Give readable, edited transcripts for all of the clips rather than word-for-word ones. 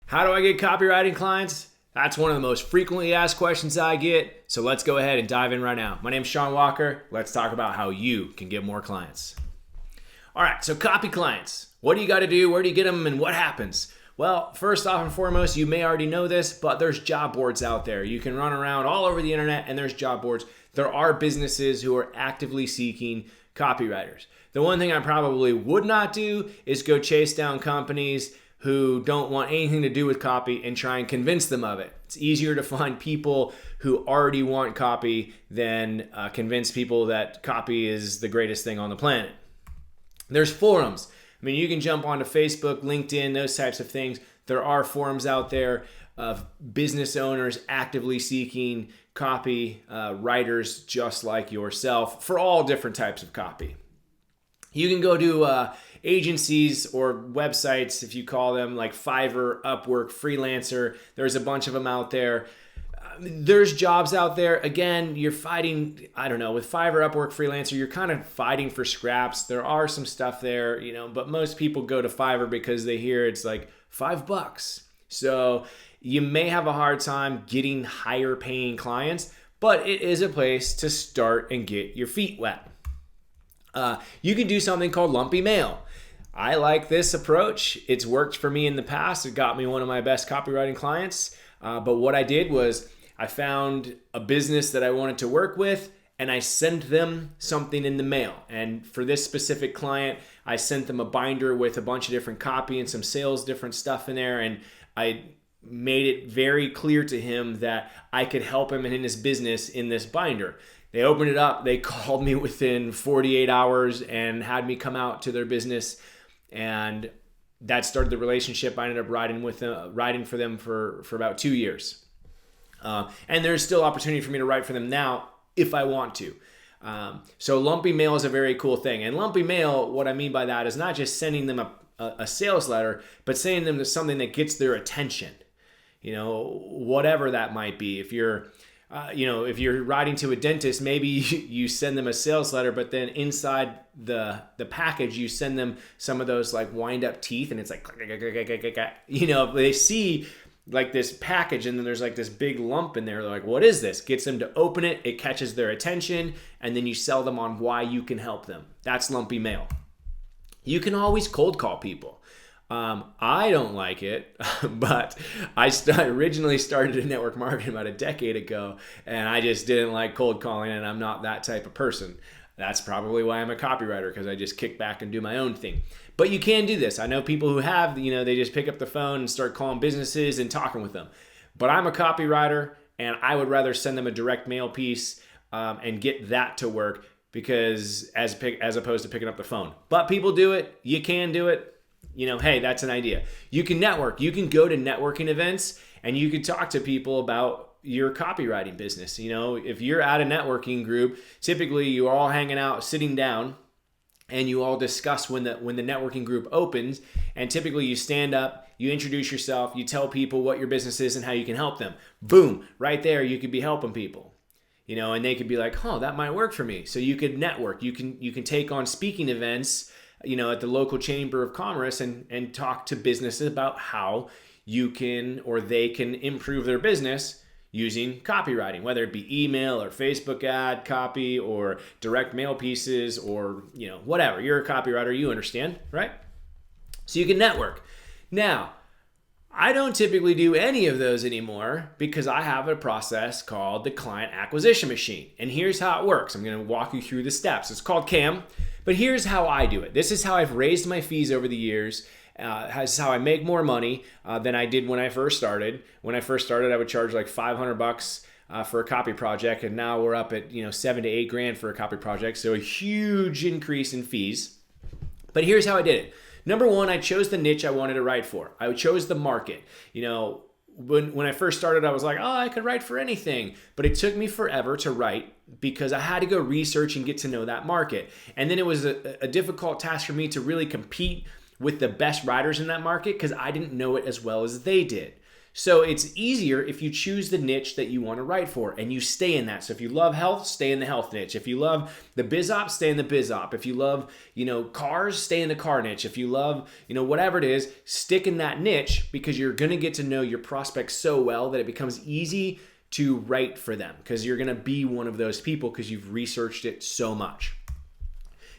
How do I get copywriting clients? That's one of the most frequently asked questions I get. So let's go ahead and dive in right now. My name is Sean Walker. Let's talk about how you can get more clients. All right, so copy clients. What do you got to do? Where do you get them? And what happens? Well, first off and foremost, you may already know this, but there's job boards out there. You can run around all over the internet and there's job boards. There are businesses who are actively seeking copywriters. The one thing I probably would not do is go chase down companies who don't want anything to do with copy and try and convince them of it. It's easier to find people who already want copy than convince people that copy is the greatest thing on the planet. There's forums. I mean, you can jump onto Facebook, LinkedIn, those types of things. There are forums out there of business owners actively seeking copy writers just like yourself for all different types of copy. You can go to agencies or websites, if you call them, like Fiverr, Upwork, Freelancer. There's a bunch of them out there. There's jobs out there. Again, you're fighting, with Fiverr, Upwork, Freelancer, you're kind of fighting for scraps. There are some stuff there, but most people go to Fiverr because they hear it's like $5. So you may have a hard time getting higher paying clients, but it is a place to start and get your feet wet. You can do something called Lumpy Mail. I like this approach. It's worked for me in the past. It got me one of my best copywriting clients. But what I did was I found a business that I wanted to work with and I sent them something in the mail. And for this specific client, I sent them a binder with a bunch of different copy and some sales, different stuff in there. And I made it very clear to him that I could help him in his business in this binder. They opened it up. They called me within 48 hours and had me come out to their business. And that started the relationship. I ended up writing for them for about 2 years. And there's still opportunity for me to write for them now if I want to. So Lumpy Mail is a very cool thing. And Lumpy Mail, what I mean by that is not just sending them a sales letter, but sending them to something that gets their attention. Whatever that might be. If you're writing to a dentist, maybe you send them a sales letter, but then inside the package, you send them some of those like wind up teeth and it's like, they see like this package and then there's like this big lump in there. They're like, what is this? Gets them to open it. It catches their attention and then you sell them on why you can help them. That's Lumpy Mail. You can always cold call people. I don't like it, but I originally started in network marketing about a decade ago, and I just didn't like cold calling, and I'm not that type of person. That's probably why I'm a copywriter, because I just kick back and do my own thing. But you can do this. I know people who have, they just pick up the phone and start calling businesses and talking with them. But I'm a copywriter, and I would rather send them a direct mail piece and get that to work, because as opposed to picking up the phone. But people do it. You can do it. Hey, that's an idea. You can network. You can go to networking events and you can talk to people about your copywriting business. If you're at a networking group, typically you're all hanging out, sitting down, and you all discuss when the networking group opens. And typically you stand up, you introduce yourself, you tell people what your business is and how you can help them. Boom, right there, you could be helping people. And they could be like, oh, that might work for me. So you could network. You can take on speaking events at the local chamber of commerce and talk to businesses about how you can or they can improve their business using copywriting, whether it be email or Facebook ad copy or direct mail pieces or, whatever. You're a copywriter, you understand, right? So you can network. Now, I don't typically do any of those anymore because I have a process called the client acquisition machine. And here's how it works. I'm going to walk you through the steps. It's called CAM. But here's how I do it. This is how I've raised my fees over the years. This is how I make more money than I did when I first started. When I first started, I would charge like $500 for a copy project, and now we're up at $7 to $8 grand for a copy project. So a huge increase in fees. But here's how I did it. Number one, I chose the niche I wanted to write for. I chose the market. When I first started, I was like, oh, I could write for anything. But it took me forever to write because I had to go research and get to know that market. And then it was a difficult task for me to really compete with the best writers in that market because I didn't know it as well as they did. So it's easier if you choose the niche that you want to write for and you stay in that. So if you love health, stay in the health niche. If you love the biz op, stay in the biz op. If you love, cars, stay in the car niche. If you love, whatever it is, stick in that niche, because you're going to get to know your prospects so well that it becomes easy to write for them, because you're going to be one of those people because you've researched it so much.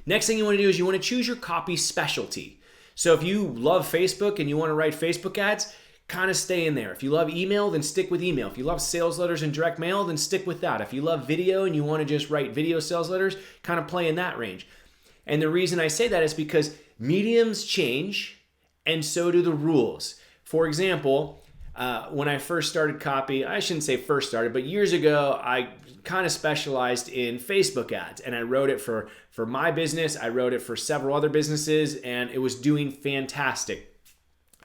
Next thing you want to do is you want to choose your copy specialty. So if you love Facebook and you want to write Facebook ads, kind of stay in there. If you love email, then stick with email. If you love sales letters and direct mail, then stick with that. If you love video and you want to just write video sales letters, kind of play in that range. And the reason I say that is because mediums change and so do the rules. For example, when I first started copy, I shouldn't say first started, but years ago, I kind of specialized in Facebook ads, and I wrote it for my business. I wrote it for several other businesses, and it was doing fantastic.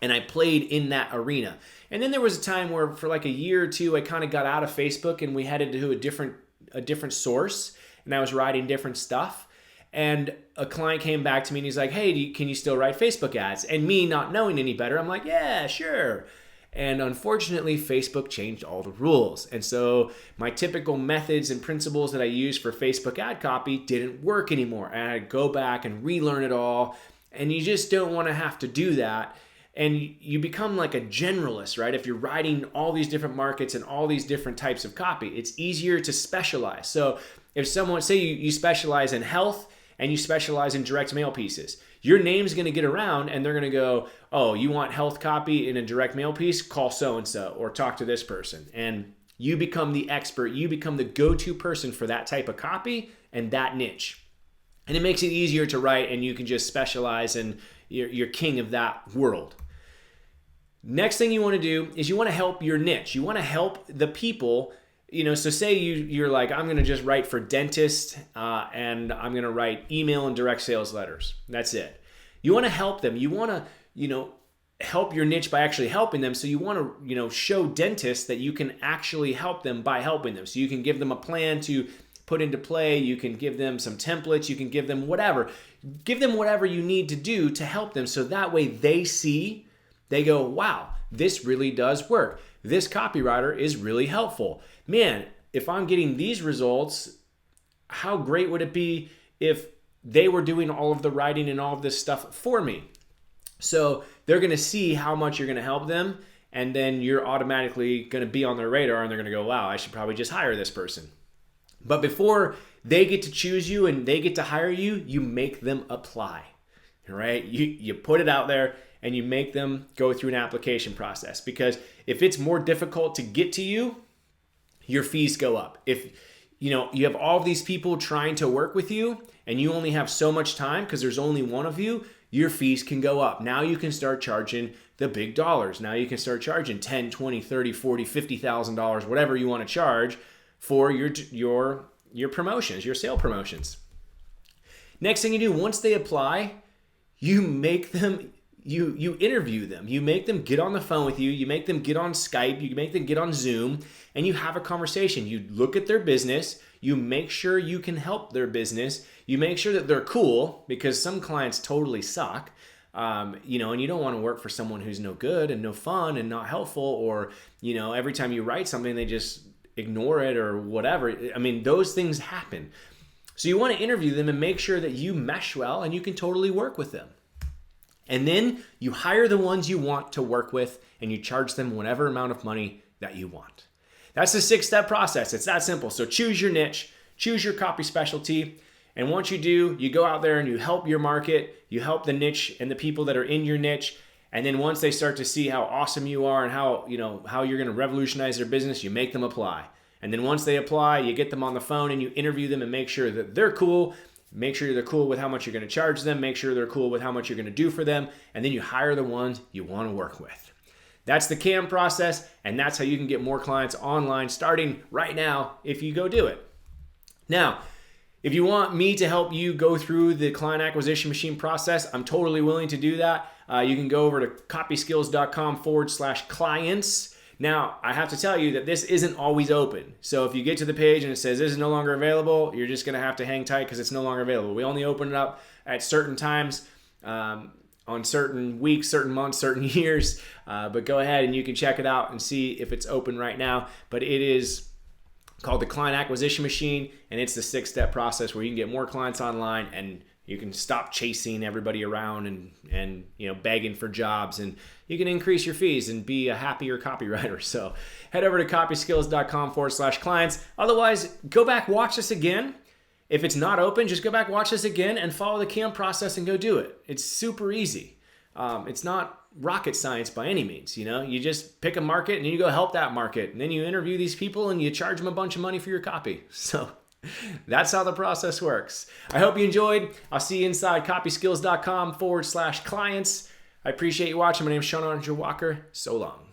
And I played in that arena. And then there was a time where for like a year or two, I kind of got out of Facebook and we headed to a different source, and I was writing different stuff. And a client came back to me and he's like, hey, can you still write Facebook ads? And me not knowing any better, I'm like, yeah, sure. And unfortunately, Facebook changed all the rules. And so my typical methods and principles that I use for Facebook ad copy didn't work anymore. And I had to go back and relearn it all. And you just don't want to have to do that. And you become like a generalist, right? If you're writing all these different markets and all these different types of copy, it's easier to specialize. So if someone, say you specialize in health and you specialize in direct mail pieces, your name's going to get around and they're going to go, oh, you want health copy in a direct mail piece? Call so-and-so or talk to this person. And you become the expert. You become the go-to person for that type of copy and that niche. And it makes it easier to write, and you can just specialize and you're king of that world. Next thing you want to do is you want to help your niche. You want to help the people. So say you're like, I'm going to just write for dentists and I'm going to write email and direct sales letters. That's it. You want to help them. You want to, help your niche by actually helping them. So you want to, show dentists that you can actually help them by helping them. So you can give them a plan to put into play. You can give them some templates. You can give them whatever. Give them whatever you need to do to help them. So that way they go, wow, this really does work. This copywriter is really helpful. Man, if I'm getting these results, how great would it be if they were doing all of the writing and all of this stuff for me? So they're going to see how much you're going to help them, and then you're automatically going to be on their radar, and they're going to go, wow, I should probably just hire this person. But before they get to choose you and they get to hire you, you make them apply, right? You put it out there and you make them go through an application process, because if it's more difficult to get to you, your fees go up. If you have all of these people trying to work with you and you only have so much time because there's only one of you, your fees can go up. Now you can start charging the big dollars. Now you can start charging $10, $20, $30, $40, $50,000, whatever you want to charge for your promotions, your sale promotions. Next thing you do, once they apply, you make them, you interview them. You make them get on the phone with you. You make them get on Skype. You make them get on Zoom, and you have a conversation. You look at their business. You make sure you can help their business. You make sure that they're cool, because some clients totally suck. And you don't want to work for someone who's no good and no fun and not helpful, or, every time you write something, they just ignore it or whatever. I mean, those things happen. So you want to interview them and make sure that you mesh well and you can totally work with them. And then you hire the ones you want to work with and you charge them whatever amount of money that you want. That's the 6-step process. It's that simple. So choose your niche, choose your copy specialty. And once you do, you go out there and you help your market, you help the niche and the people that are in your niche. And then once they start to see how awesome you are and how you're going to revolutionize their business, you make them apply. And then once they apply, you get them on the phone and you interview them and make sure that they're cool. Make sure they're cool with how much you're going to charge them. Make sure they're cool with how much you're going to do for them. And then you hire the ones you want to work with. That's the CAM process, and that's how you can get more clients online starting right now if you go do it. Now, if you want me to help you go through the client acquisition machine process, I'm totally willing to do that. You can go over to copyskills.com/clients. Now, I have to tell you that this isn't always open. So if you get to the page and it says this is no longer available, you're just going to have to hang tight because it's no longer available. We only open it up at certain times. on certain weeks, certain months, certain years, but go ahead and you can check it out and see if it's open right now. But it is called the Client Acquisition Machine, and it's the 6-step process where you can get more clients online and you can stop chasing everybody around and begging for jobs, and you can increase your fees and be a happier copywriter. So head over to copyskills.com/clients. Otherwise, go back, watch this again. If it's not open, just go back, watch this again, and follow the CAM process and go do it. It's super easy. It's not rocket science by any means. You just pick a market and you go help that market, and then you interview these people and you charge them a bunch of money for your copy. So that's how the process works. I hope you enjoyed. I'll see you inside copyskills.com/clients. I appreciate you watching. My name is Sean Walker. So long.